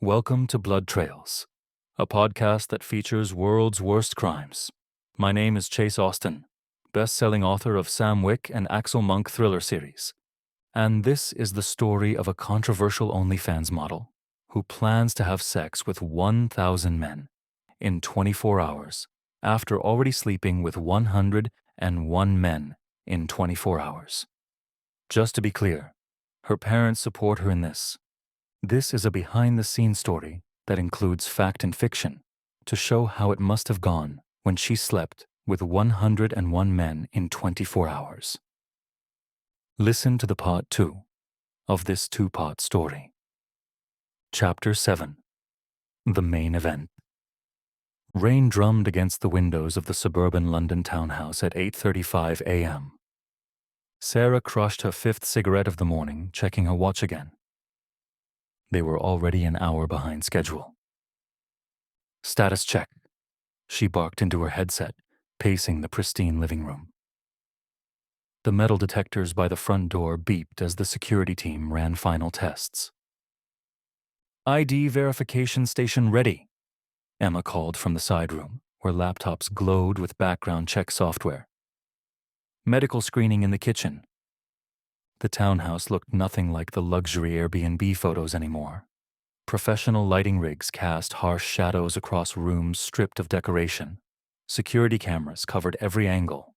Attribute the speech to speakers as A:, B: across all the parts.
A: Welcome to Blood Trails, a podcast that features world's worst crimes. My name is Chase Austin, best-selling author of Sam Wick and Axel Monk thriller series. And this is the story of a controversial OnlyFans model who plans to have sex with 1,000 men in 24 hours after already sleeping with 101 men in 24 hours. Just to be clear, her parents support her in this. This is a behind-the-scenes story that includes fact and fiction to show how it must have gone when she slept with 101 men in 24 hours. Listen to the part 2 of this two-part story. Chapter 7. The Main Event. Rain drummed against the windows of the suburban London townhouse at 8:35 a.m. Sarah crushed her fifth cigarette of the morning, checking her watch again. They were already an hour behind schedule. Status check, she barked into her headset, pacing the pristine living room. The metal detectors by the front door beeped as the security team ran final tests. ID verification station ready, Emma called from the side room, where laptops glowed with background check software. Medical screening in the kitchen. The townhouse looked nothing like the luxury Airbnb photos anymore. Professional lighting rigs cast harsh shadows across rooms stripped of decoration. Security cameras covered every angle.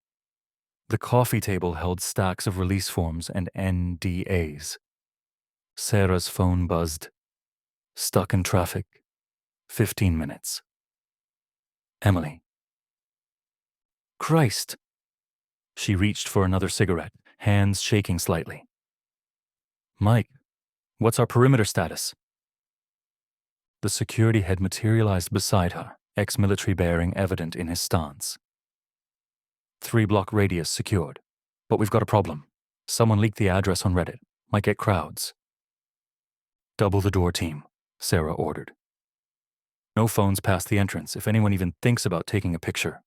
A: The coffee table held stacks of release forms and NDAs. Sarah's phone buzzed. Stuck in traffic. 15 minutes. Emily. Christ! She reached for another cigarette, hands shaking slightly. Mike, what's our perimeter status? The security head materialized beside her, ex-military bearing evident in his stance. 3-block radius secured, but we've got a problem. Someone leaked the address on Reddit. Might get crowds. Double the door team, Sarah ordered. No phones past the entrance if anyone even thinks about taking a picture.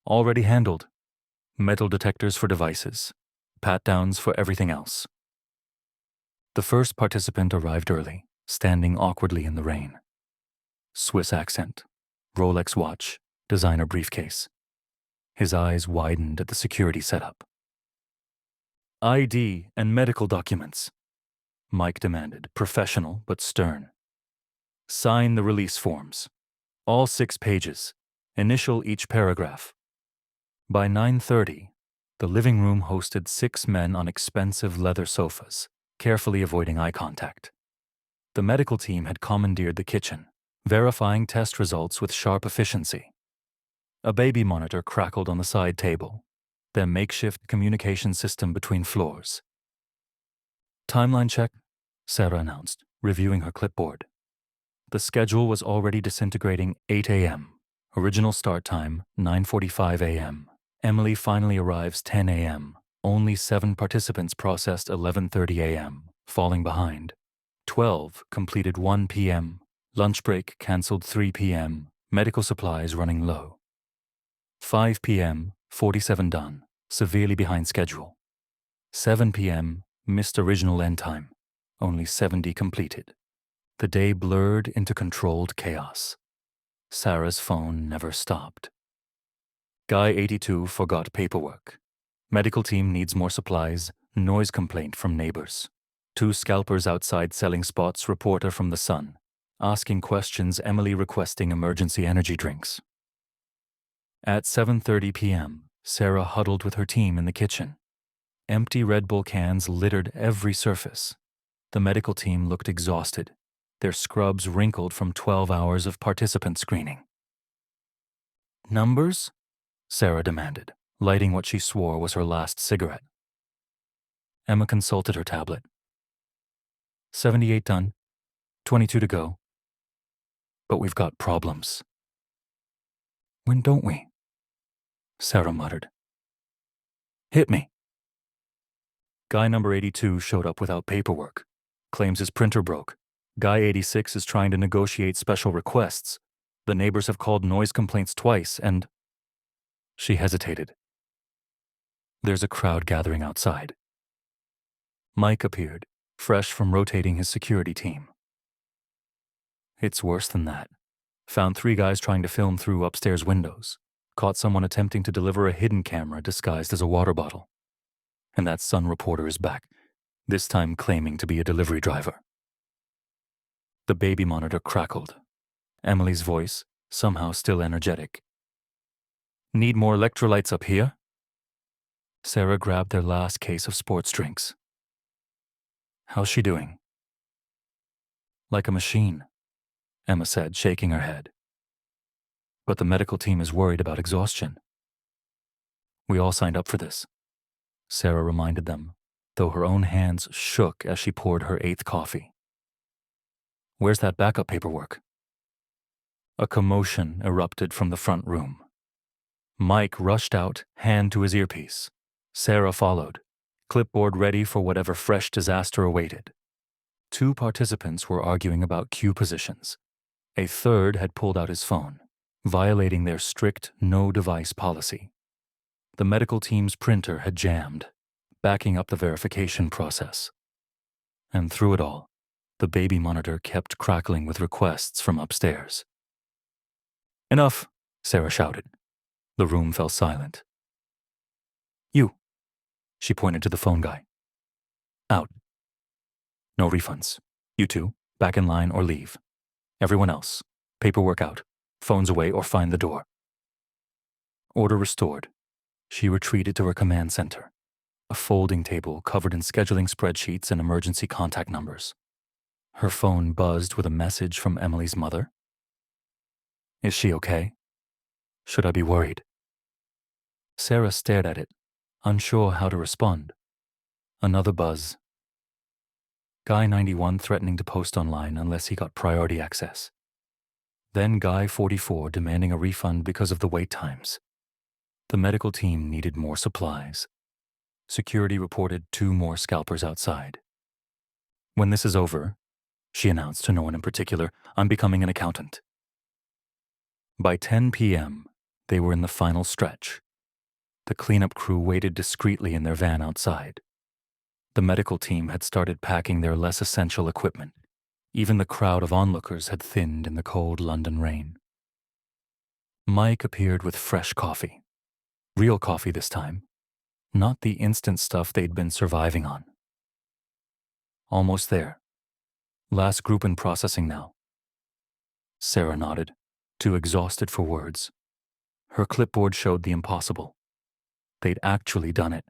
A: Already handled. Metal detectors for devices. Pat-downs for everything else. The first participant arrived early, standing awkwardly in the rain. Swiss accent, Rolex watch, designer briefcase. His eyes widened at the security setup. ID and medical documents, Mike demanded, professional but stern. Sign the release forms. All 6 pages. Initial each paragraph. By 9:30, the living room hosted 6 men on expensive leather sofas, carefully avoiding eye contact. The medical team had commandeered the kitchen, verifying test results with sharp efficiency. A baby monitor crackled on the side table, their makeshift communication system between floors. Timeline check, Sarah announced, reviewing her clipboard. The schedule was already disintegrating 8 a.m. Original start time, 9:45 a.m. Emily finally arrives 10 a.m. Only 7 participants processed 11:30 a.m., falling behind. 12 completed 1 p.m. Lunch break canceled 3 p.m. Medical supplies running low. 5 p.m., 47 done, severely behind schedule. 7 p.m., missed original end time, only 70 completed. The day blurred into controlled chaos. Sarah's phone never stopped. Guy 82 forgot paperwork. Medical team needs more supplies, noise complaint from neighbors. 2 scalpers outside selling spots, reporter from the Sun. Asking questions, Emily requesting emergency energy drinks. At 7:30 p.m., Sarah huddled with her team in the kitchen. Empty Red Bull cans littered every surface. The medical team looked exhausted, their scrubs wrinkled from 12 hours of participant screening. Numbers? Sarah demanded, lighting what she swore was her last cigarette. Emma consulted her tablet. 78 done, 22 to go. But we've got problems. When don't we? Sarah muttered. Hit me. Guy number 82 showed up without paperwork. Claims his printer broke. Guy 86 is trying to negotiate special requests. The neighbors have called noise complaints twice and... She hesitated. There's a crowd gathering outside. Mike appeared, fresh from rotating his security team. It's worse than that. Found 3 guys trying to film through upstairs windows. Caught someone attempting to deliver a hidden camera disguised as a water bottle. And that Sun reporter is back, this time claiming to be a delivery driver. The baby monitor crackled. Emily's voice, somehow still energetic. Need more electrolytes up here? Sarah grabbed their last case of sports drinks. How's she doing? Like a machine, Emma said, shaking her head. But the medical team is worried about exhaustion. We all signed up for this, Sarah reminded them, though her own hands shook as she poured her 8th coffee. Where's that backup paperwork? A commotion erupted from the front room. Mike rushed out, hand to his earpiece. Sarah followed, clipboard ready for whatever fresh disaster awaited. 2 participants were arguing about cue positions. A third had pulled out his phone, violating their strict no-device policy. The medical team's printer had jammed, backing up the verification process. And through it all, the baby monitor kept crackling with requests from upstairs. Enough, Sarah shouted. The room fell silent. You, she pointed to the phone guy. Out. No refunds. You 2, back in line or leave. Everyone else, paperwork out, phones away or find the door. Order restored. She retreated to her command center, a folding table covered in scheduling spreadsheets and emergency contact numbers. Her phone buzzed with a message from Emily's mother. Is she okay? Should I be worried? Sarah stared at it, unsure how to respond. Another buzz. Guy 91 threatening to post online unless he got priority access. Then Guy 44 demanding a refund because of the wait times. The medical team needed more supplies. Security reported 2 more scalpers outside. When this is over, she announced to no one in particular, I'm becoming an accountant. By 10 p.m., they were in the final stretch. The cleanup crew waited discreetly in their van outside. The medical team had started packing their less essential equipment. Even the crowd of onlookers had thinned in the cold London rain. Mike appeared with fresh coffee. Real coffee this time, not the instant stuff they'd been surviving on. Almost there. Last group in processing now. Sarah nodded, too exhausted for words. Her clipboard showed the impossible. They'd actually done it.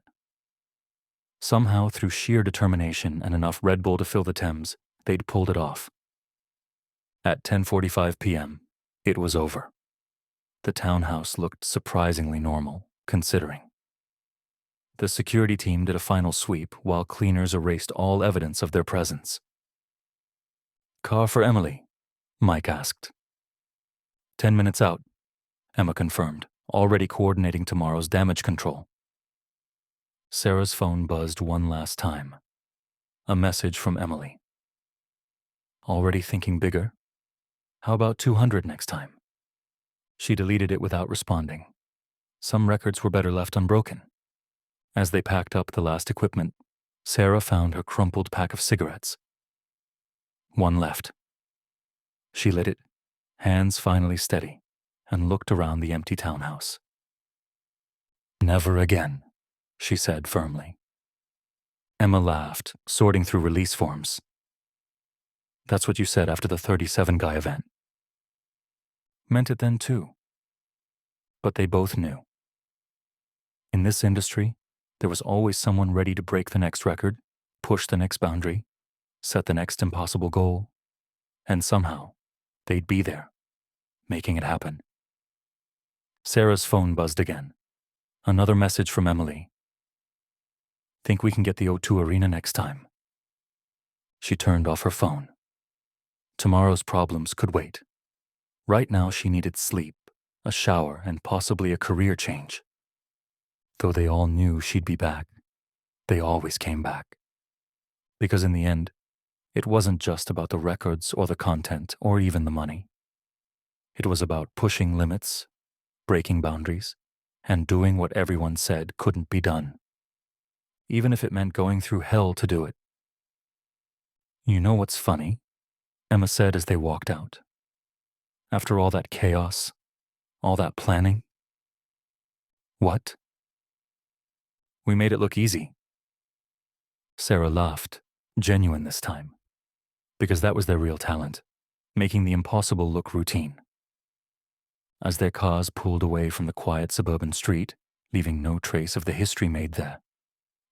A: Somehow, through sheer determination and enough Red Bull to fill the Thames, they'd pulled it off. At 10:45 p.m., it was over. The townhouse looked surprisingly normal, considering. The security team did a final sweep while cleaners erased all evidence of their presence. Car for Emily? Mike asked. 10 minutes out, Emma confirmed, already coordinating tomorrow's damage control. Sarah's phone buzzed one last time. A message from Emily. Already thinking bigger? How about 200 next time? She deleted it without responding. Some records were better left unbroken. As they packed up the last equipment, Sarah found her crumpled pack of cigarettes. One left. She lit it, hands finally steady, and looked around the empty townhouse. Never again, she said firmly. Emma laughed, sorting through release forms. That's what you said after the 37 guy event. Meant it then too. But they both knew. In this industry, there was always someone ready to break the next record, push the next boundary, set the next impossible goal, and somehow, they'd be there, making it happen. Sarah's phone buzzed again. Another message from Emily. Think we can get the O2 Arena next time? She turned off her phone. Tomorrow's problems could wait. Right now she needed sleep, a shower, and possibly a career change. Though they all knew she'd be back, they always came back. Because in the end, it wasn't just about the records or the content or even the money. It was about pushing limits, breaking boundaries, and doing what everyone said couldn't be done, even if it meant going through hell to do it. You know what's funny? Emma said as they walked out. After all that chaos, all that planning. What? We made it look easy. Sarah laughed, genuine this time, because that was their real talent, making the impossible look routine. As their cars pulled away from the quiet suburban street, leaving no trace of the history made there,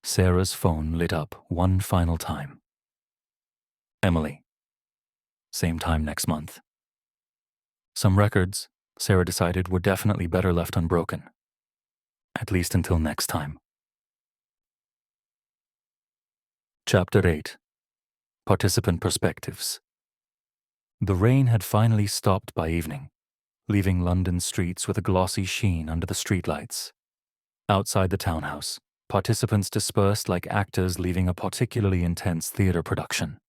A: Sarah's phone lit up one final time. Emily. Same time next month. Some records, Sarah decided, were definitely better left unbroken. At least until next time. Chapter 8. Participant Perspectives. The rain had finally stopped by evening, leaving London streets with a glossy sheen under the streetlights. Outside the townhouse, participants dispersed like actors leaving a particularly intense theater production.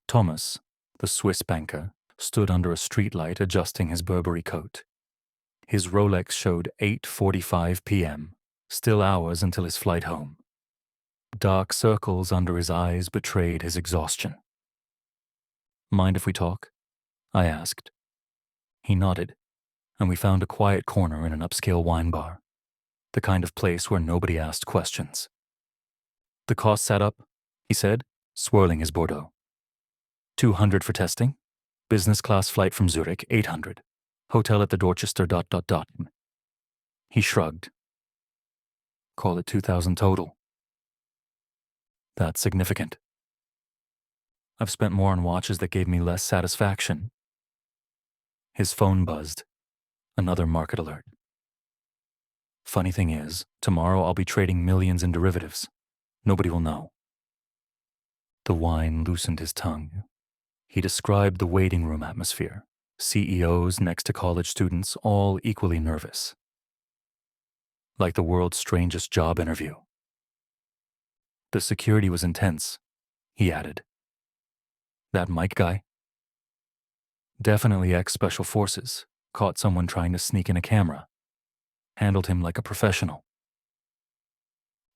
A: Thomas, the Swiss banker, stood under a streetlight adjusting his Burberry coat. His Rolex showed 8:45 p.m., still hours until his flight home. Dark circles under his eyes betrayed his exhaustion. "Mind if we talk?" I asked. He nodded, and we found a quiet corner in an upscale wine bar, the kind of place where nobody asked questions. "The costs add up," he said, swirling his Bordeaux. "200 for testing, business class flight from Zurich, 800, hotel at the Dorchester ... He shrugged. "Call it 2,000 total." "That's significant. I've spent more on watches that gave me less satisfaction." His phone buzzed. Another market alert. "Funny thing is, tomorrow I'll be trading millions in derivatives. Nobody will know." The wine loosened his tongue. He described the waiting room atmosphere, CEOs next to college students, all equally nervous. Like the world's strangest job interview. "The security was intense," he added. "That Mike guy?" "Definitely ex-special forces. Caught someone trying to sneak in a camera. Handled him like a professional."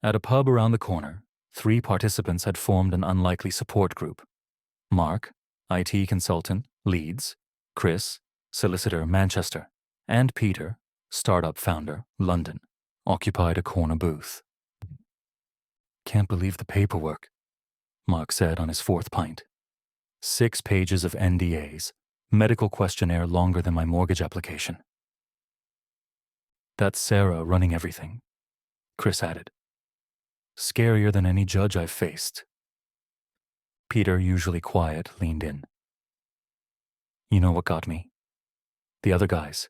A: At a pub around the corner, 3 participants had formed an unlikely support group. Mark, IT consultant, Leeds; Chris, solicitor, Manchester; and Peter, startup founder, London, occupied a corner booth. "Can't believe the paperwork," Mark said on his 4th pint. 6 pages of NDAs, medical questionnaire longer than my mortgage application. "That's Sarah running everything," Chris added. "Scarier than any judge I've faced." Peter, usually quiet, leaned in. "You know what got me? The other guys.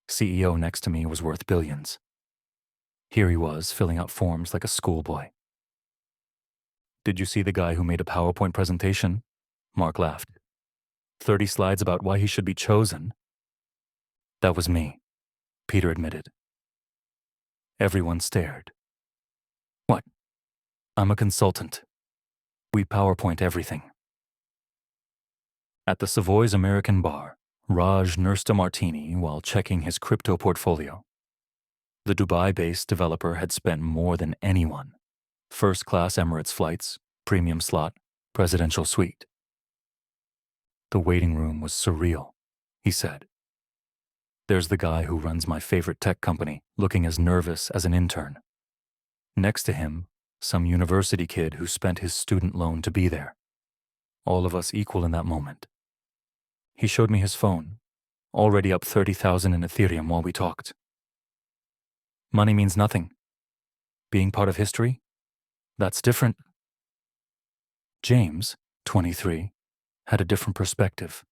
A: CEO next to me was worth billions. Here he was, filling out forms like a schoolboy." "Did you see the guy who made a PowerPoint presentation?" Mark laughed. 30 slides about why he should be chosen. "That was me," Peter admitted. Everyone stared. "What?" "I'm a consultant. We PowerPoint everything." At the Savoy's American bar, Raj nursed a martini while checking his crypto portfolio. The Dubai-based developer had spent more than anyone. First-class Emirates flights, premium slot, presidential suite. "The waiting room was surreal," he said. "There's the guy who runs my favorite tech company, looking as nervous as an intern. Next to him, some university kid who spent his student loan to be there. All of us equal in that moment." He showed me his phone, already up 30,000 in Ethereum while we talked. "Money means nothing. Being part of history? That's different." James, 23, had a different perspective.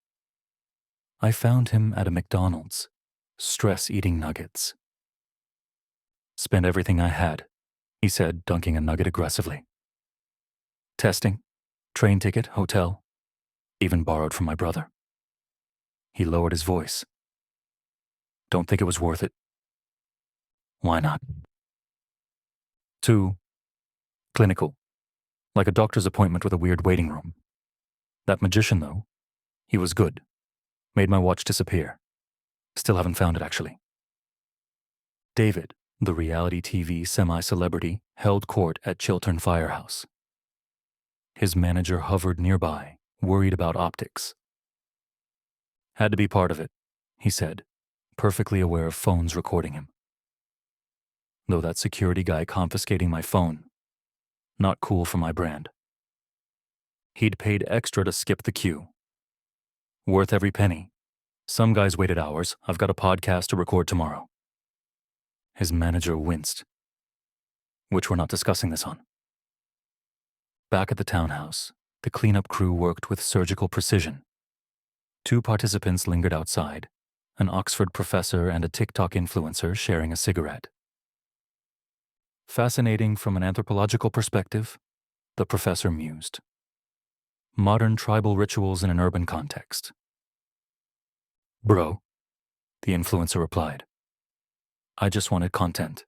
A: I found him at a McDonald's, stress-eating nuggets. "Spent everything I had," he said, dunking a nugget aggressively. "Testing, train ticket, hotel, even borrowed from my brother." He lowered his voice. "Don't think it was worth it." "Why not?" "Too clinical, like a doctor's appointment with a weird waiting room. That magician, though, he was good. Made my watch disappear. Still haven't found it, actually." David, the reality TV semi-celebrity, held court at Chiltern Firehouse. His manager hovered nearby, worried about optics. Had to be part of it, he said, perfectly aware of phones recording him. Though that security guy confiscating my phone, not cool for my brand. He'd paid extra to skip the queue. Worth every penny. Some guys waited hours. I've got a podcast to record tomorrow. His manager winced, which we're not discussing this on. Back at the townhouse, the cleanup crew worked with surgical precision. 2 participants lingered outside, an Oxford professor and a TikTok influencer sharing a cigarette. Fascinating from an anthropological perspective, the professor mused. Modern tribal rituals in an urban context. Bro, the influencer replied. I just wanted content.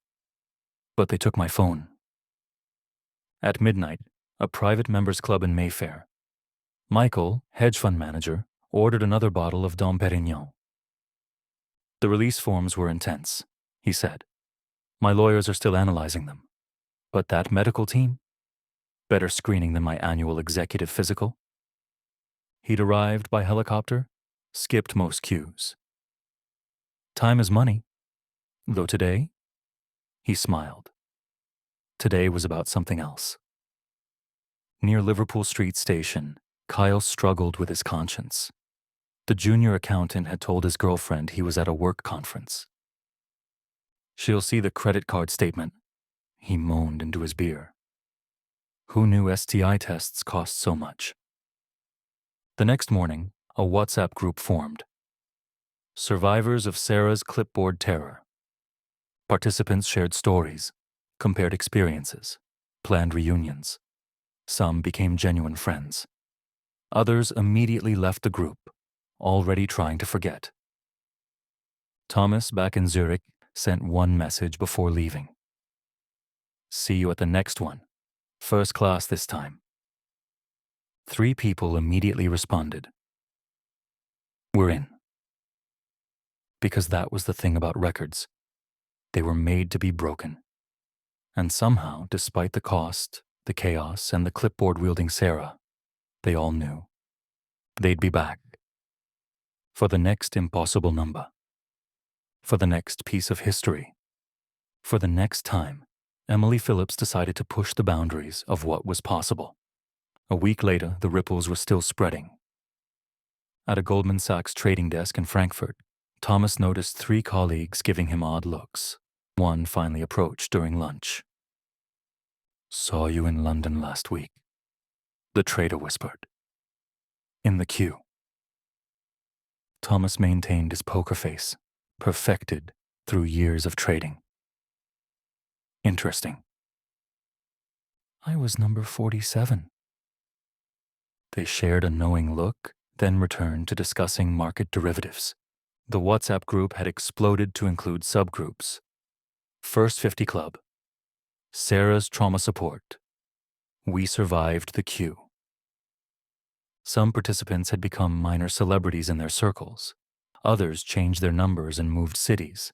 A: But they took my phone. At midnight, a private members club in Mayfair, Michael, hedge fund manager, ordered another bottle of Dom Perignon. The release forms were intense, he said. My lawyers are still analyzing them. But that medical team? Better screening than my annual executive physical. He'd arrived by helicopter, skipped most queues. Time is money. Though today, he smiled. Today was about something else. Near Liverpool Street Station, Kyle struggled with his conscience. The junior accountant had told his girlfriend he was at a work conference. She'll see the credit card statement, he moaned into his beer. Who knew STI tests cost so much? The next morning, a WhatsApp group formed. Survivors of Sarah's clipboard terror. Participants shared stories, compared experiences, planned reunions. Some became genuine friends. Others immediately left the group, already trying to forget. Thomas, back in Zurich, sent one message before leaving. See you at the next one. First class this time. 3 people immediately responded. We're in. Because that was the thing about records. They were made to be broken. And somehow, despite the cost, the chaos, and the clipboard-wielding Sarah, they all knew. They'd be back. For the next impossible number. For the next piece of history. For the next time, Emily Phillips decided to push the boundaries of what was possible. A week later, the ripples were still spreading. At a Goldman Sachs trading desk in Frankfurt, Thomas noticed 3 colleagues giving him odd looks. One finally approached during lunch. Saw you in London last week, the trader whispered. In the queue. Thomas maintained his poker face, perfected through years of trading. Interesting. I was number 47. They shared a knowing look, then returned to discussing market derivatives. The WhatsApp group had exploded to include subgroups. First 50 Club. Sarah's Trauma Support. We survived the queue. Some participants had become minor celebrities in their circles. Others changed their numbers and moved cities.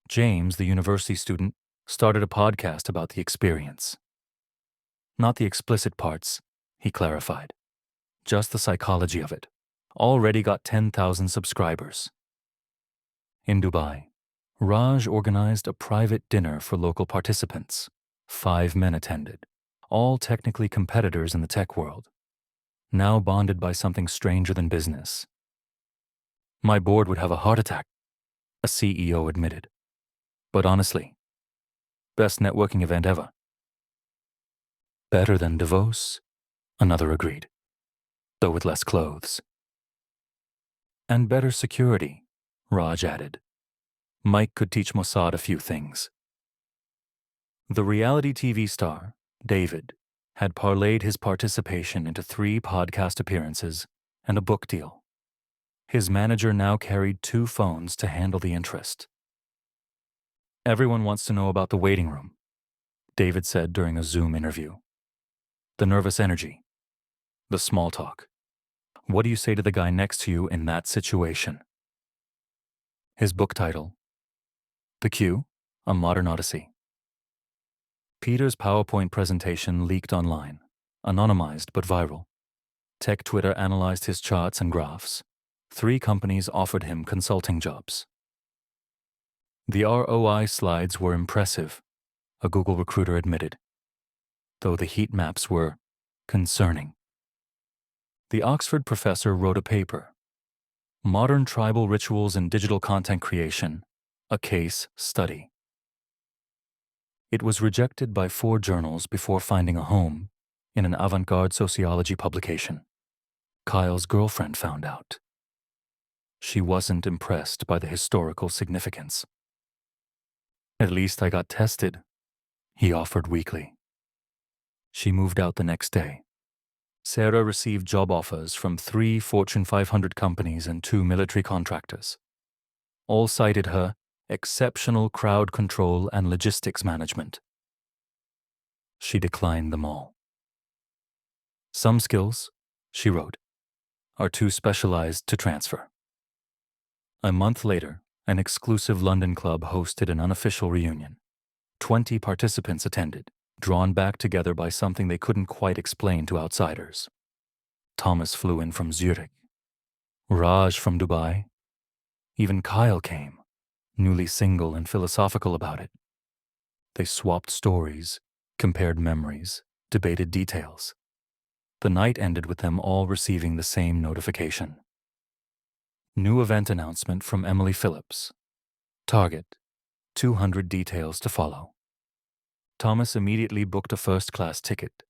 A: James, the university student, started a podcast about the experience. Not the explicit parts, he clarified. Just the psychology of it. Already got 10,000 subscribers. In Dubai, Raj organized a private dinner for local participants. 5 men attended, all technically competitors in the tech world, now bonded by something stranger than business. My board would have a heart attack, a CEO admitted. But honestly, best networking event ever. Better than Davos, another agreed, though with less clothes. And better security, Raj added. Mike could teach Mossad a few things. The reality TV star, David, had parlayed his participation into 3 podcast appearances and a book deal. His manager now carried 2 phones to handle the interest. Everyone wants to know about the waiting room, David said during a Zoom interview. The nervous energy, the small talk. What do you say to the guy next to you in that situation? His book title, The Queue, A Modern Odyssey. Peter's PowerPoint presentation leaked online, anonymized but viral. Tech Twitter analyzed his charts and graphs. 3 companies offered him consulting jobs. The ROI slides were impressive, a Google recruiter admitted, though the heat maps were concerning. The Oxford professor wrote a paper, Modern Tribal Rituals in Digital Content Creation, a Case Study. It was rejected by 4 journals before finding a home in an avant-garde sociology publication. Kyle's girlfriend found out. She wasn't impressed by the historical significance. At least I got tested, he offered weakly. She moved out the next day. Sarah received job offers from 3 Fortune 500 companies and 2 military contractors. All cited her exceptional crowd control and logistics management. She declined them all. Some skills, she wrote, are too specialized to transfer. A month later, an exclusive London club hosted an unofficial reunion. 20 participants attended, drawn back together by something they couldn't quite explain to outsiders. Thomas flew in from Zurich. Raj from Dubai. Even Kyle came, newly single and philosophical about it. They swapped stories, compared memories, debated details. The night ended with them all receiving the same notification. New event announcement from Emily Phillips. Target, 200 details to follow. Thomas immediately booked a first-class ticket.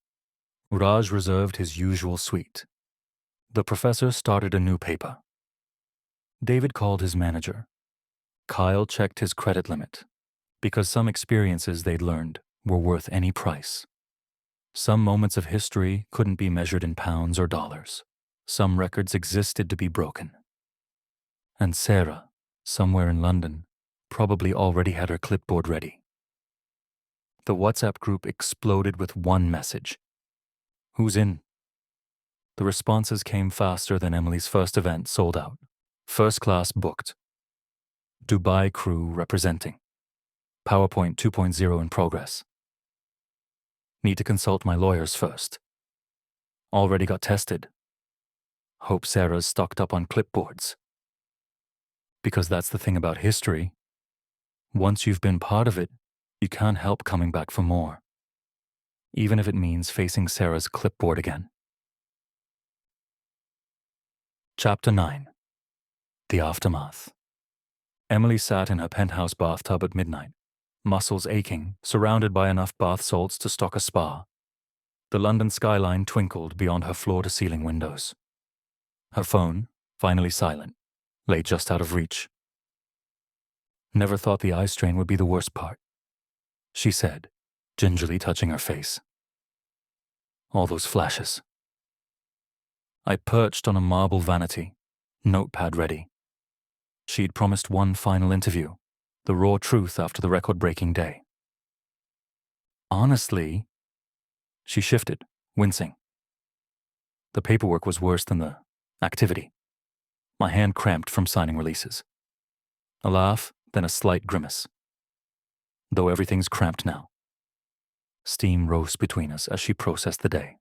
A: Raj reserved his usual suite. The professor started a new paper. David called his manager. Kyle checked his credit limit, because some experiences they'd learned were worth any price. Some moments of history couldn't be measured in pounds or dollars. Some records existed to be broken. And Sarah, somewhere in London, probably already had her clipboard ready. The WhatsApp group exploded with one message. Who's in? The responses came faster than Emily's first event sold out. First class booked. Dubai crew representing. PowerPoint 2.0 in progress. Need to consult my lawyers first. Already got tested. Hope Sarah's stocked up on clipboards. Because that's the thing about history. Once you've been part of it, you can't help coming back for more. Even if it means facing Sarah's clipboard again. Chapter 9. The Aftermath. Emily sat in her penthouse bathtub at midnight, muscles aching, surrounded by enough bath salts to stock a spa. The London skyline twinkled beyond her floor-to-ceiling windows. Her phone, finally silent, lay just out of reach. Never thought the eye strain would be the worst part, she said, gingerly touching her face. All those flashes. I perched on a marble vanity, notepad ready. She'd promised one final interview, the raw truth after the record-breaking day. Honestly, she shifted, wincing. The paperwork was worse than the activity. My hand cramped from signing releases. A laugh, then a slight grimace. Though everything's cramped now. Steam rose between us as she processed the day.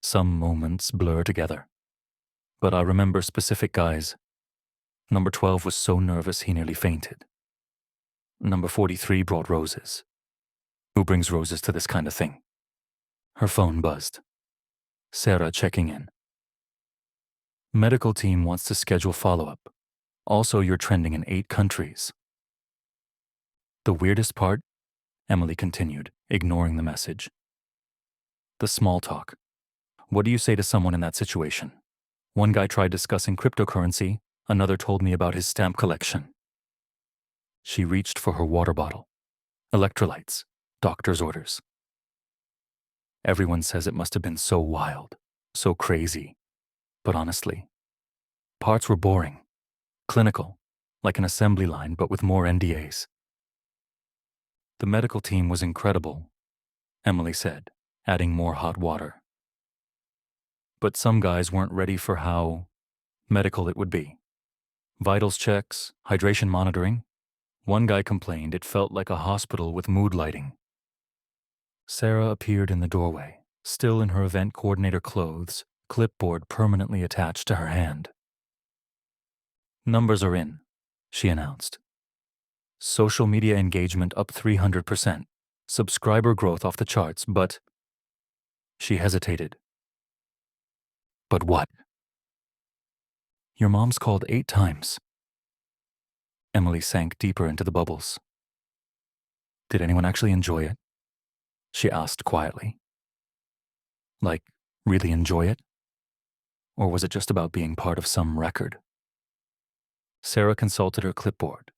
A: Some moments blur together, but I remember specific guys. Number 12 was so nervous he nearly fainted. Number 43 brought roses. Who brings roses to this kind of thing? Her phone buzzed. Sarah checking in. Medical team wants to schedule follow-up. Also, you're trending in 8 countries. The weirdest part, Emily continued, ignoring the message. The small talk. What do you say to someone in that situation? One guy tried discussing cryptocurrency, another told me about his stamp collection. She reached for her water bottle. Electrolytes, doctor's orders. Everyone says it must have been so wild, so crazy. But honestly, parts were boring, clinical, like an assembly line but with more NDAs. The medical team was incredible, Emily said, adding more hot water. But some guys weren't ready for how medical it would be. Vitals checks, hydration monitoring. One guy complained it felt like a hospital with mood lighting. Sarah appeared in the doorway, still in her event coordinator clothes, clipboard permanently attached to her hand. "Numbers are in," she announced. "Social media engagement up 300%. Subscriber growth off the charts, but—" She hesitated. "But what?" "Your mom's called 8 times." Emily sank deeper into the bubbles. "Did anyone actually enjoy it?" she asked quietly. "Like, really enjoy it? Or was it just about being part of some record?" Sarah consulted her clipboard.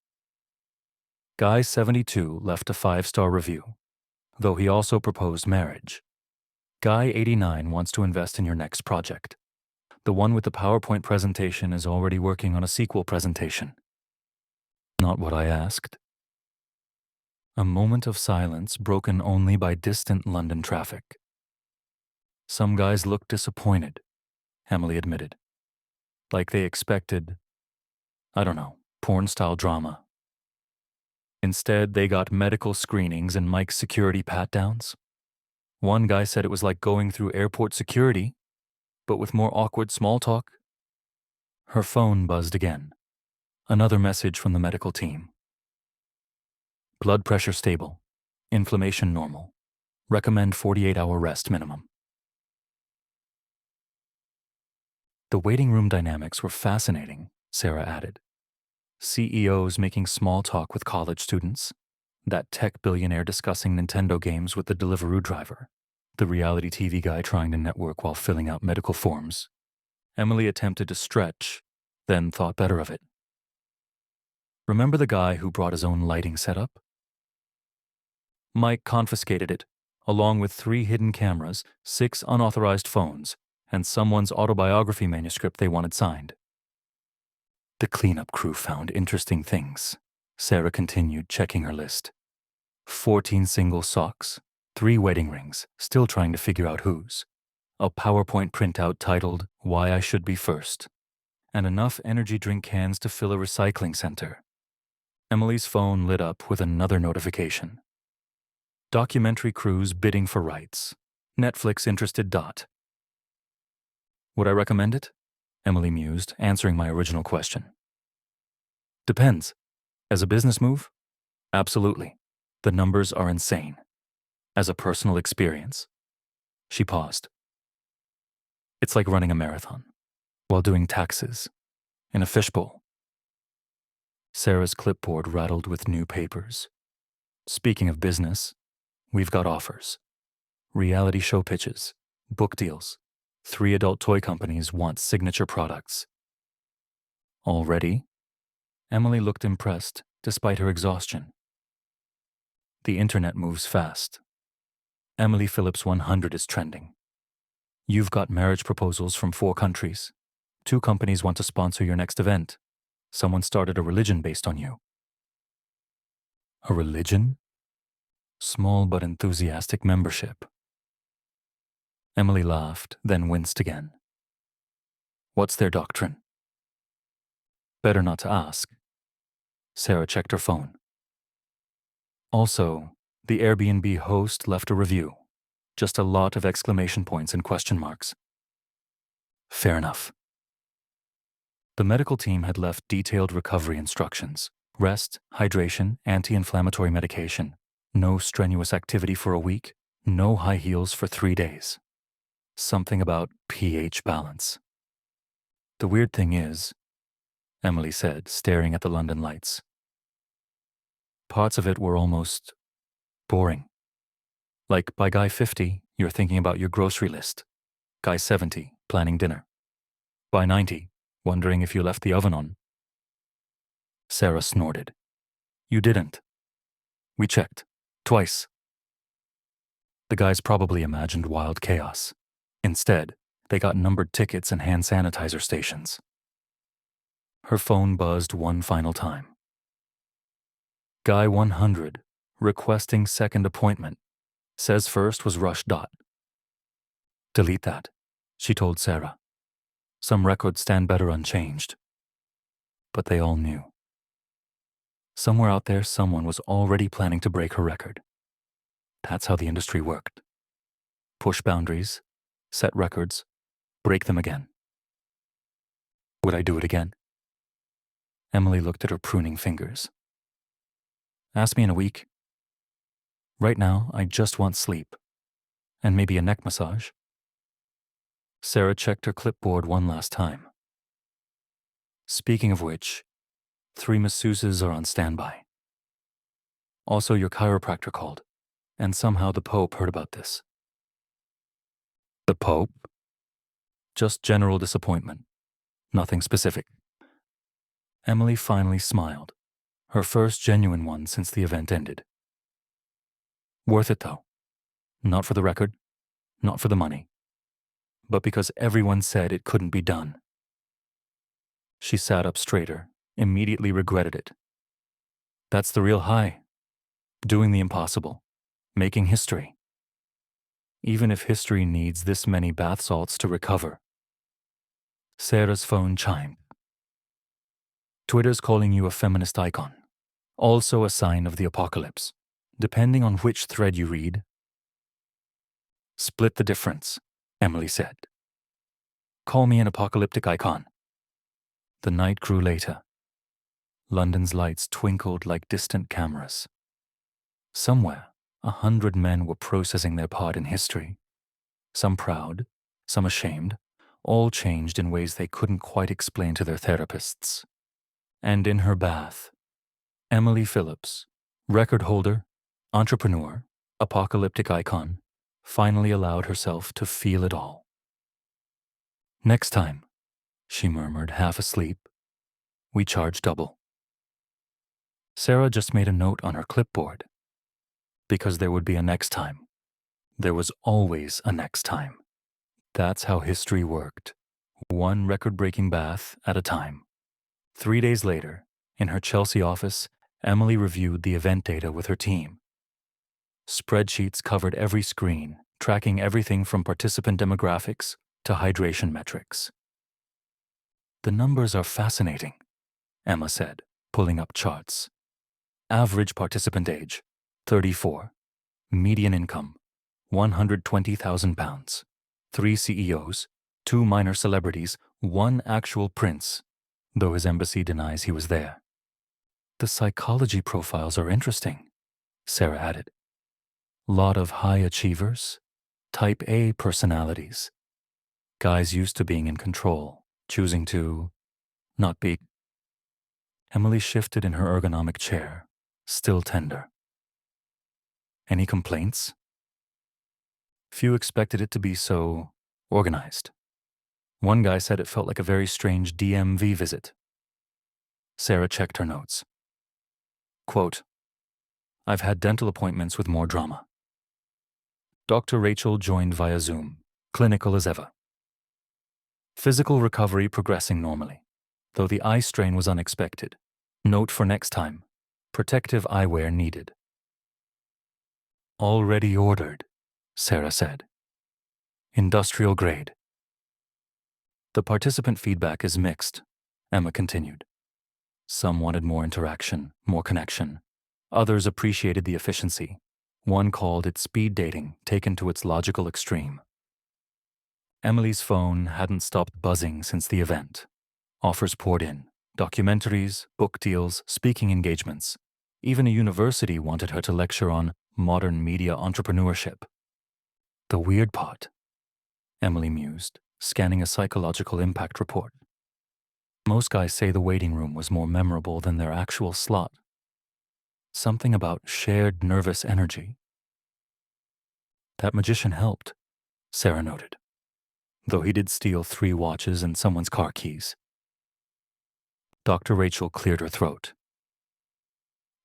A: Guy 72 left a 5-star review, though he also proposed marriage. Guy 89 wants to invest in your next project. The one with the PowerPoint presentation is already working on a sequel presentation. Not what I asked. A moment of silence broken only by distant London traffic. Some guys looked disappointed, Emily admitted. Like they expected, I don't know, porn-style drama. Instead, they got medical screenings and Mike's security pat-downs. One guy said it was like going through airport security, but with more awkward small talk. Her phone buzzed again. Another message from the medical team. "Blood pressure stable. Inflammation normal. Recommend 48-hour rest minimum." The waiting room dynamics were fascinating, Sarah added. CEOs making small talk with college students, that tech billionaire discussing Nintendo games with the Deliveroo driver, the reality TV guy trying to network while filling out medical forms. Emily attempted to stretch, then thought better of it. "Remember the guy who brought his own lighting setup? Mike confiscated it, along with 3 hidden cameras, 6 unauthorized phones, and someone's autobiography manuscript they wanted signed." "The cleanup crew found interesting things," Sarah continued, checking her list. 14 single socks, 3 wedding rings, still trying to figure out whose. A PowerPoint printout titled, "Why I Should Be First," and enough energy drink cans to fill a recycling center. Emily's phone lit up with another notification. Documentary crews bidding for rights. Netflix interested. Would I recommend it? Emily mused, answering my original question. Depends. As a business move? Absolutely. The numbers are insane. As a personal experience? She paused. It's like running a marathon, while doing taxes, in a fishbowl. Sarah's clipboard rattled with new papers. Speaking of business, we've got offers. Reality show pitches, book deals. 3 adult toy companies want signature products. Already? Emily looked impressed, despite her exhaustion. The internet moves fast. Emily Phillips 100 is trending. You've got marriage proposals from 4 countries. 2 companies want to sponsor your next event. Someone started a religion based on you. A religion? Small but enthusiastic membership. Emily laughed, then winced again. What's their doctrine? Better not to ask. Sarah checked her phone. Also, the Airbnb host left a review. Just a lot of exclamation points and question marks. Fair enough. The medical team had left detailed recovery instructions. Rest, hydration, anti-inflammatory medication. No strenuous activity for a week. No high heels for 3 days. Something about pH balance. The weird thing is, Emily said, staring at the London lights. Parts of it were almost boring. Like by guy 50, you're thinking about your grocery list. Guy 70, planning dinner. By 90, wondering if you left the oven on. Sarah snorted. You didn't. We checked. Twice. The guys probably imagined wild chaos. Instead, they got numbered tickets and hand sanitizer stations. Her phone buzzed one final time. Guy 100, requesting second appointment. Says first was rush. Delete that, she told Sarah. Some records stand better unchanged. But they all knew. Somewhere out there, someone was already planning to break her record. That's how the industry worked. Push boundaries, set records, break them again. Would I do it again? Emily looked at her pruning fingers. Ask me in a week. Right now, I just want sleep. And maybe a neck massage. Sarah checked her clipboard one last time. Speaking of which, 3 masseuses are on standby. Also, your chiropractor called, and somehow the Pope heard about this. The Pope? Just general disappointment. Nothing specific. Emily finally smiled, her first genuine one since the event ended. Worth it, though. Not for the record, not for the money, but because everyone said it couldn't be done. She sat up straighter, immediately regretted it. That's the real high. Doing the impossible. Making history. Even if history needs this many bath salts to recover. Sarah's phone chimed. Twitter's calling you a feminist icon. Also a sign of the apocalypse. Depending on which thread you read. Split the difference, Emily said. Call me an apocalyptic icon. The night grew later. London's lights twinkled like distant cameras. Somewhere, 100 men were processing their part in history. Some proud, some ashamed, all changed in ways they couldn't quite explain to their therapists. And in her bath, Emily Phillips, record holder, entrepreneur, apocalyptic icon, finally allowed herself to feel it all. Next time, she murmured, half asleep, we charge double. Sarah just made a note on her clipboard. Because there would be a next time. There was always a next time. That's how history worked. One record-breaking bath at a time. 3 days later, in her Chelsea office, Emily reviewed the event data with her team. Spreadsheets covered every screen, tracking everything from participant demographics to hydration metrics. The numbers are fascinating, Emma said, pulling up charts. Average participant age, 34. Median income, £120,000. 3 CEOs, 2 minor celebrities, 1 actual prince, though his embassy denies he was there. The psychology profiles are interesting, Sarah added. Lot of high achievers, type A personalities. Guys used to being in control, choosing to not be. Emily shifted in her ergonomic chair, still tender. Any complaints? Few expected it to be so organized. One guy said it felt like a very strange DMV visit. Sarah checked her notes. Quote, I've had dental appointments with more drama. Dr. Rachel joined via Zoom, clinical as ever. Physical recovery progressing normally, though the eye strain was unexpected. Note for next time, protective eyewear needed. Already ordered, Sarah said. Industrial grade. The participant feedback is mixed, Emma continued. Some wanted more interaction, more connection. Others appreciated the efficiency. One called it speed dating taken to its logical extreme. Emily's phone hadn't stopped buzzing since the event. Offers poured in. Documentaries, book deals, speaking engagements. Even a university wanted her to lecture on modern media entrepreneurship. The weird part, Emily mused, scanning a psychological impact report. Most guys say the waiting room was more memorable than their actual slot. Something about shared nervous energy. That magician helped, Sarah noted, though he did steal 3 watches and someone's car keys. Dr. Rachel cleared her throat.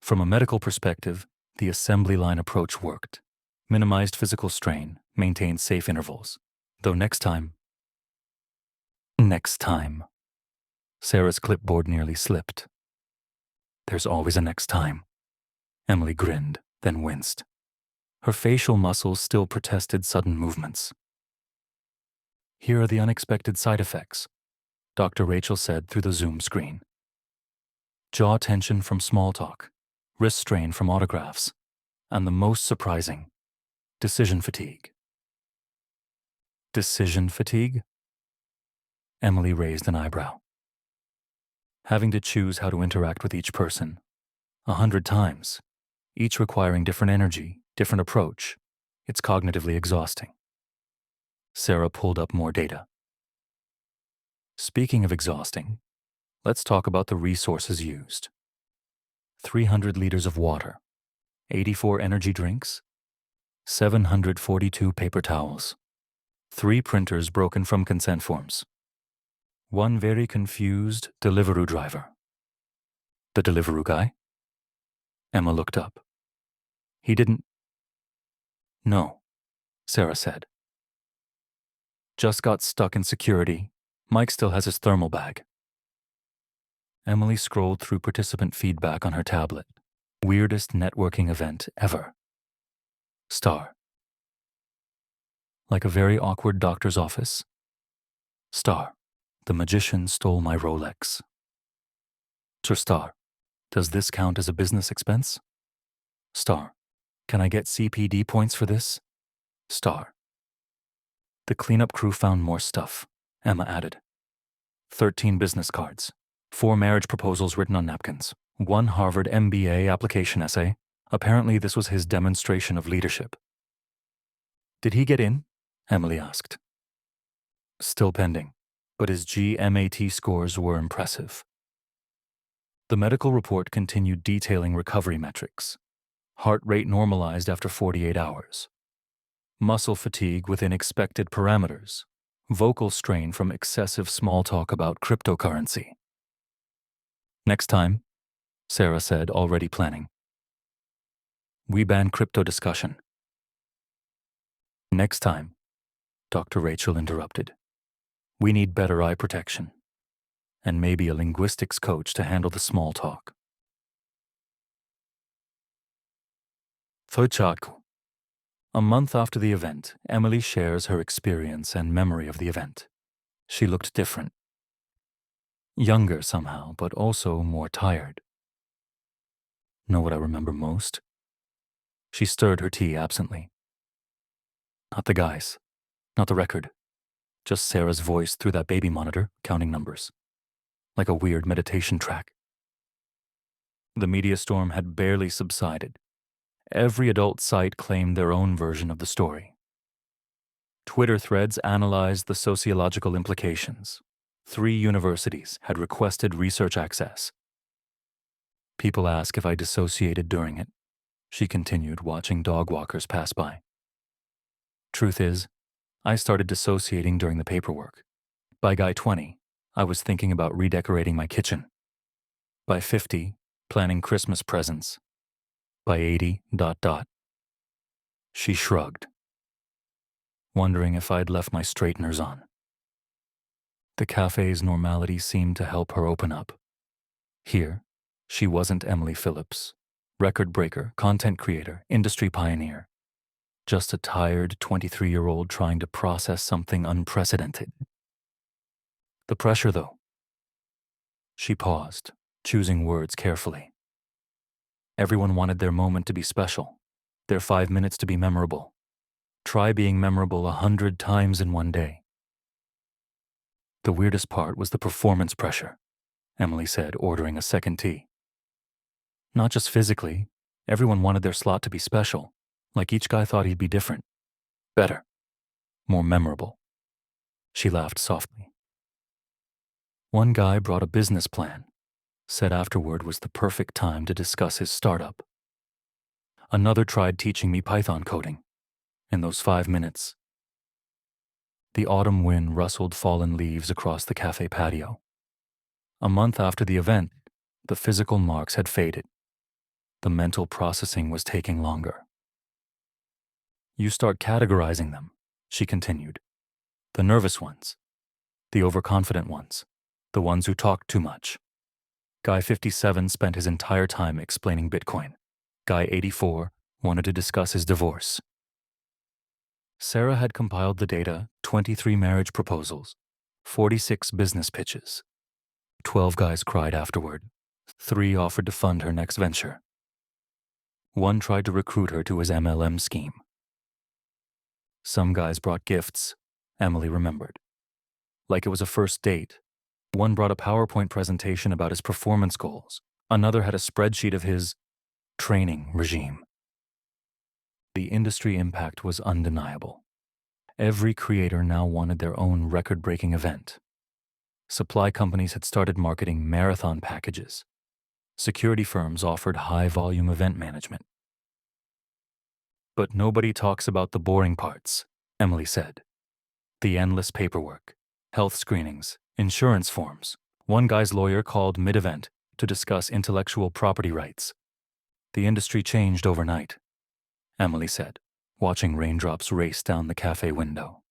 A: From a medical perspective, the assembly line approach worked. Minimized physical strain, maintained safe intervals. Though next time, Sarah's clipboard nearly slipped. There's always a next time. Emily grinned, then winced. Her facial muscles still protested sudden movements. Here are the unexpected side effects, Dr. Rachel said through the Zoom screen. Jaw tension from small talk, wrist strain from autographs, and the most surprising, decision fatigue. Decision fatigue? Emily raised an eyebrow. Having to choose how to interact with each person 100 times, each requiring different energy, different approach, it's cognitively exhausting. Sarah pulled up more data. Speaking of exhausting, let's talk about the resources used. 300 liters of water, 84 energy drinks, 742 paper towels, 3 printers broken from consent forms, 1 very confused Deliveroo driver. The Deliveroo guy? Emma looked up. He didn't. No, Sarah said. Just got stuck in security. Mike still has his thermal bag. Emily scrolled through participant feedback on her tablet. Weirdest networking event ever. Star. Like a very awkward doctor's office. Star. The magician stole my Rolex. Star. Does this count as a business expense? Star. Can I get CPD points for this? Star. The cleanup crew found more stuff, Emma added. 13 business cards, 4 marriage proposals written on napkins, 1 Harvard MBA application essay. Apparently this was his demonstration of leadership. Did he get in? Emily asked. Still pending, but his GMAT scores were impressive. The medical report continued detailing recovery metrics. Heart rate normalized after 48 hours. Muscle fatigue within expected parameters. Vocal strain from excessive small talk about cryptocurrency. Next time, Sarah said, already planning. We ban crypto discussion. Next time, Dr. Rachel interrupted. We need better eye protection. And maybe a linguistics coach to handle the small talk. Thochaku. A month after the event, Emily shares her experience and memory of the event. She looked different. Younger somehow, but also more tired. Know what I remember most? She stirred her tea absently. Not the guys, not the record. Just Sarah's voice through that baby monitor, counting numbers. Like a weird meditation track. The media storm had barely subsided. Every adult site claimed their own version of the story. Twitter threads analyzed the sociological implications. 3 universities had requested research access. People ask if I dissociated during it. She continued, watching dog walkers pass by. Truth is, I started dissociating during the paperwork. By guy 20, I was thinking about redecorating my kitchen. By 50, planning Christmas presents. By 80, ... She shrugged, wondering if I'd left my straighteners on. The cafe's normality seemed to help her open up. Here, she wasn't Emily Phillips, record breaker, content creator, industry pioneer. Just a tired 23-year-old trying to process something unprecedented. The pressure, though. She paused, choosing words carefully. Everyone wanted their moment to be special, their 5 minutes to be memorable. Try being memorable 100 times in one day. The weirdest part was the performance pressure, Emily said, ordering a second tea. Not just physically, everyone wanted their slot to be special, like each guy thought he'd be different, better, more memorable. She laughed softly. One guy brought a business plan, said afterward was the perfect time to discuss his startup. Another tried teaching me Python coding. In those 5 minutes, the autumn wind rustled fallen leaves across the cafe patio. A month after the event, the physical marks had faded. The mental processing was taking longer. You start categorizing them, she continued. The nervous ones, the overconfident ones, the ones who talk too much. Guy 57 spent his entire time explaining Bitcoin. Guy 84 wanted to discuss his divorce. Sarah had compiled the data, 23 marriage proposals, 46 business pitches. 12 guys cried afterward. 3 offered to fund her next venture. 1 tried to recruit her to his MLM scheme. Some guys brought gifts, Emily remembered. like it was a first date. One brought a PowerPoint presentation about his performance goals. Another had a spreadsheet of his training regime. The industry impact was undeniable. Every creator now wanted their own record-breaking event. Supply companies had started marketing marathon packages. Security firms offered high-volume event management. But nobody talks about the boring parts, Emily said. The endless paperwork, health screenings, insurance forms. One guy's lawyer called mid-event to discuss intellectual property rights. The industry changed overnight, Emily said, watching raindrops race down the cafe window.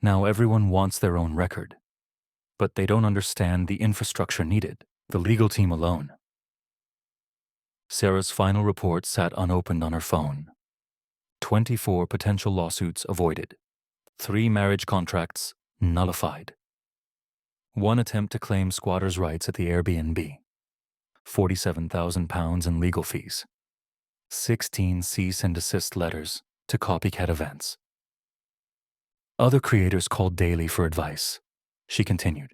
A: Now everyone wants their own record, but they don't understand the infrastructure needed, the legal team alone. Sarah's final report sat unopened on her phone. 24 potential lawsuits avoided. 3 marriage contracts nullified. 1 attempt to claim squatters' rights at the Airbnb. £47,000 in legal fees. 16 cease and desist letters to copycat events. Other creators call daily for advice, she continued.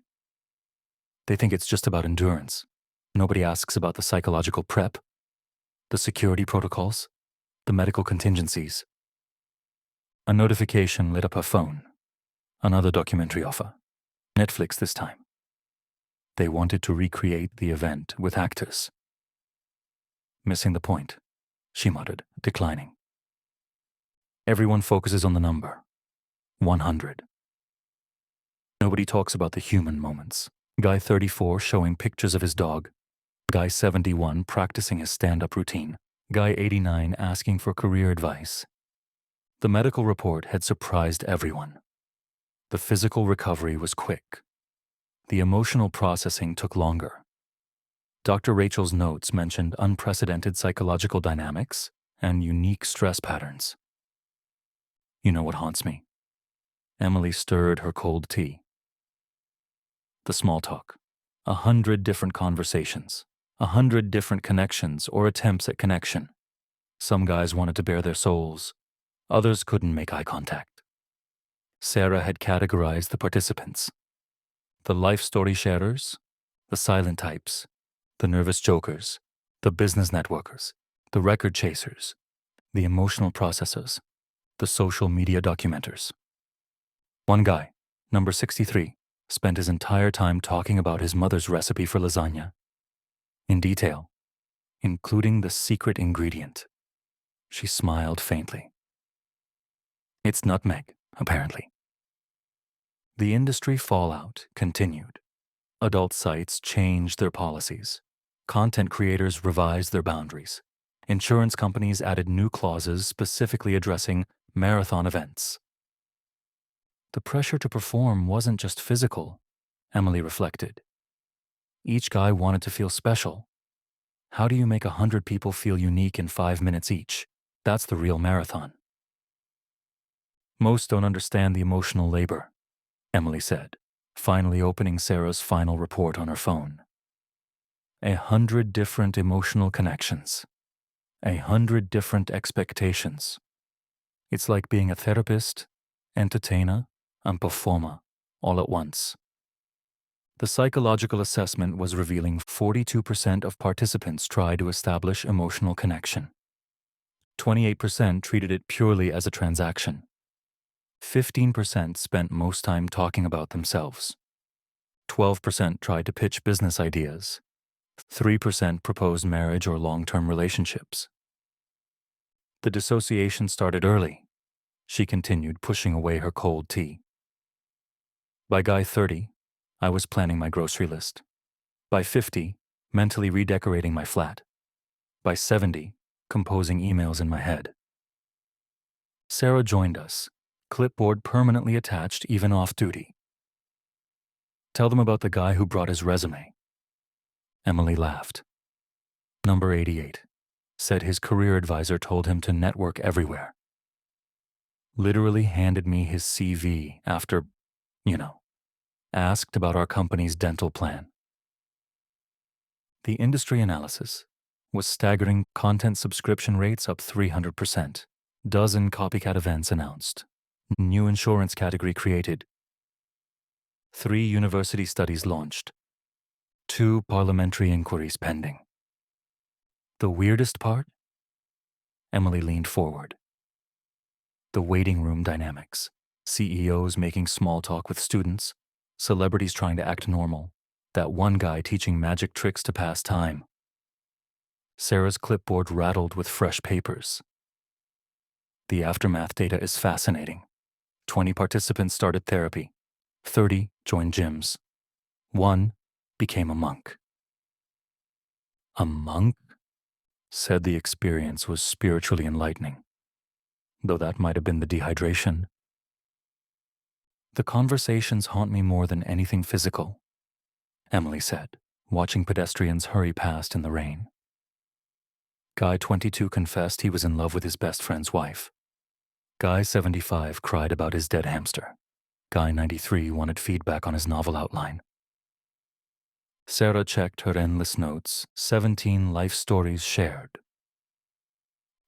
A: They think it's just about endurance. Nobody asks about the psychological prep, the security protocols, the medical contingencies. A notification lit up her phone. Another documentary offer. Netflix this time. They wanted to recreate the event with actors. Missing the point, she muttered, declining. Everyone focuses on the number. 100. Nobody talks about the human moments. Guy 34 showing pictures of his dog. Guy 71 practicing his stand-up routine. Guy 89 asking for career advice. The medical report had surprised everyone. The physical recovery was quick. The emotional processing took longer. Dr. Rachel's notes mentioned unprecedented psychological dynamics and unique stress patterns. You know what haunts me? Emily stirred her cold tea. The small talk. 100 different conversations. 100 different connections or attempts at connection. Some guys wanted to bare their souls. Others couldn't make eye contact. Sarah had categorized the participants. The life story sharers, the silent types, the nervous jokers, the business networkers, the record chasers, the emotional processors, the social media documenters. One guy, number 63, spent his entire time talking about his mother's recipe for lasagna. In detail, including the secret ingredient. She smiled faintly. It's nutmeg, apparently. The industry fallout continued. Adult sites changed their policies. Content creators revised their boundaries. Insurance companies added new clauses specifically addressing marathon events. The pressure to perform wasn't just physical, Emily reflected. Each guy wanted to feel special. How do you make 100 people feel unique in 5 minutes each? That's the real marathon. Most don't understand the emotional labor, Emily said, finally opening Sarah's final report on her phone. 100 different emotional connections. 100 different expectations. It's like being a therapist, entertainer, and performer all at once. The psychological assessment was revealing 42% of participants tried to establish emotional connection. 28% treated it purely as a transaction. 15% spent most time talking about themselves. 12% tried to pitch business ideas. 3% proposed marriage or long-term relationships. The dissociation started early, she continued, pushing away her cold tea. By guy 30, I was planning my grocery list. By 50, mentally redecorating my flat. By 70, composing emails in my head. Sarah joined us, clipboard permanently attached even off-duty. Tell them about the guy who brought his resume. Emily laughed. Number 88, said his career advisor told him to network everywhere. Literally handed me his CV after, asked about our company's dental plan. The industry analysis was staggering. Content subscription rates up 300%. Dozen copycat events announced. New insurance category created. 3 university studies launched. 2 parliamentary inquiries pending. The weirdest part? Emily leaned forward. The waiting room dynamics. CEOs making small talk with students, celebrities trying to act normal, that one guy teaching magic tricks to pass time. Sarah's clipboard rattled with fresh papers. The aftermath data is fascinating. 20 participants started therapy. 30 joined gyms. 1 became a monk. A monk? Said the experience was spiritually enlightening, though that might have been the dehydration. The conversations haunt me more than anything physical, Emily said, watching pedestrians hurry past in the rain. Guy 22 confessed he was in love with his best friend's wife. Guy 75 cried about his dead hamster. Guy 93 wanted feedback on his novel outline. Sarah checked her endless notes, 17 life stories shared.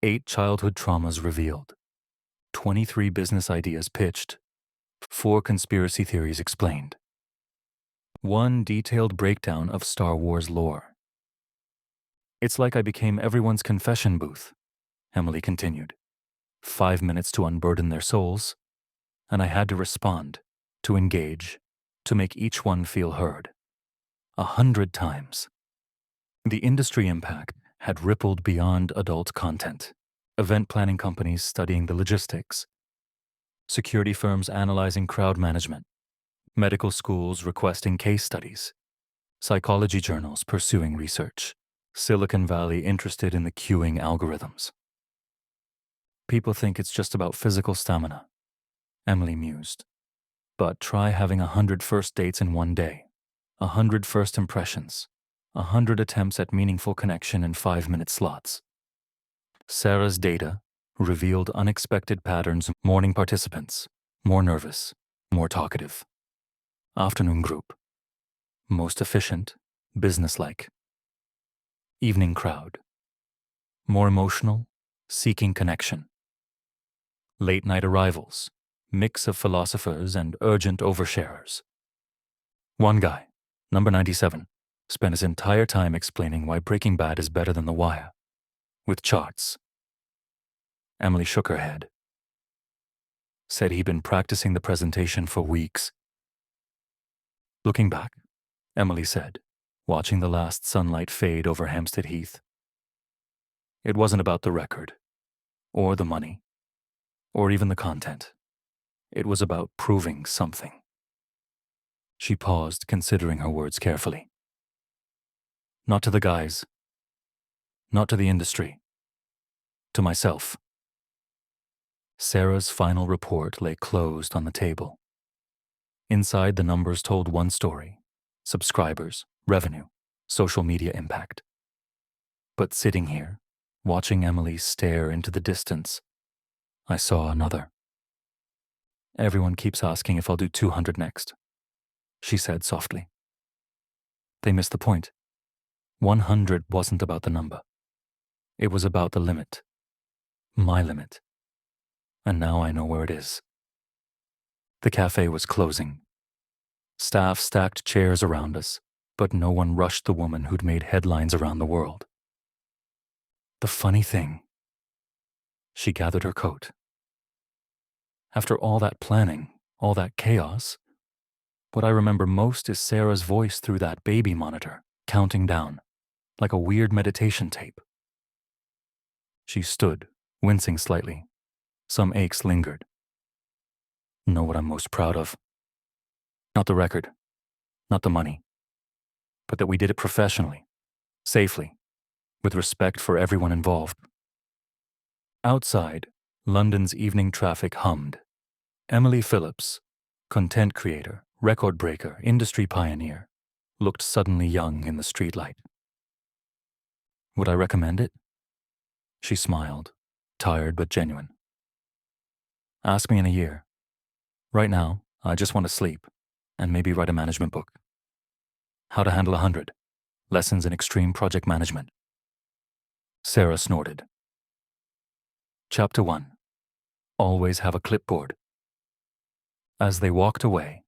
A: 8 childhood traumas revealed. 23 business ideas pitched. 4 conspiracy theories explained. 1 detailed breakdown of Star Wars lore. It's like I became everyone's confession booth, Emily continued. 5 minutes to unburden their souls, and I had to respond, to engage, to make each one feel heard. 100 times. The industry impact had rippled beyond adult content. Event planning companies studying the logistics, security firms analyzing crowd management, medical schools requesting case studies, psychology journals pursuing research, Silicon Valley interested in the queuing algorithms. People think it's just about physical stamina, Emily mused. But try having 100 first dates in one day, 100 first impressions, 100 attempts at meaningful connection in 5-minute slots. Sarah's data revealed unexpected patterns. Morning participants, more nervous, more talkative. Afternoon group, most efficient, businesslike. Evening crowd, more emotional, seeking connection. Late night arrivals, mix of philosophers and urgent oversharers. One guy, number 97, spent his entire time explaining why Breaking Bad is better than The Wire, with charts. Emily shook her head. Said he'd been practicing the presentation for weeks. Looking back, Emily said, watching the last sunlight fade over Hampstead Heath. It wasn't about the record, or the money, or even the content. It was about proving something. She paused, considering her words carefully. Not to the guys. Not to the industry. To myself. Sarah's final report lay closed on the table. Inside, the numbers told one story: subscribers, revenue, social media impact. But sitting here, watching Emily stare into the distance, I saw another. Everyone keeps asking if I'll do 200 next, she said softly. They missed the point. 100 wasn't about the number. It was about the limit. My limit. And now I know where it is. The cafe was closing. Staff stacked chairs around us, but no one rushed the woman who'd made headlines around the world. The funny thing, she gathered her coat. After all that planning, all that chaos, what I remember most is Sarah's voice through that baby monitor, counting down, like a weird meditation tape. She stood, wincing slightly. Some aches lingered. Know what I'm most proud of? Not the record, not the money, but that we did it professionally, safely, with respect for everyone involved. Outside, London's evening traffic hummed. Emily Phillips, content creator, record breaker, industry pioneer, looked suddenly young in the streetlight. Would I recommend it? She smiled, tired but genuine. Ask me in a year. Right now, I just want to sleep and maybe write a management book. How to Handle 100, Lessons in Extreme Project Management. Sarah snorted. Chapter 1. Always have a clipboard. As they walked away,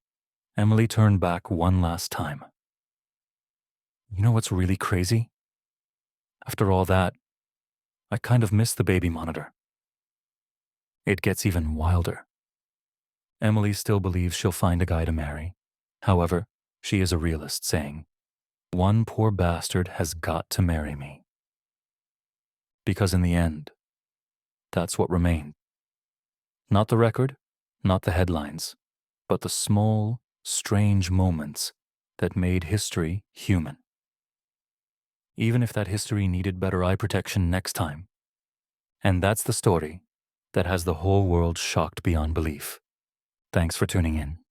A: Emily turned back one last time. You know what's really crazy? After all that, I kind of miss the baby monitor. It gets even wilder. Emily still believes she'll find a guy to marry. However, she is a realist, saying, "One poor bastard has got to marry me." Because in the end, that's what remained. Not the record, not the headlines, but the small, strange moments that made history human. Even if that history needed better eye protection next time. And that's the story that has the whole world shocked beyond belief. Thanks for tuning in.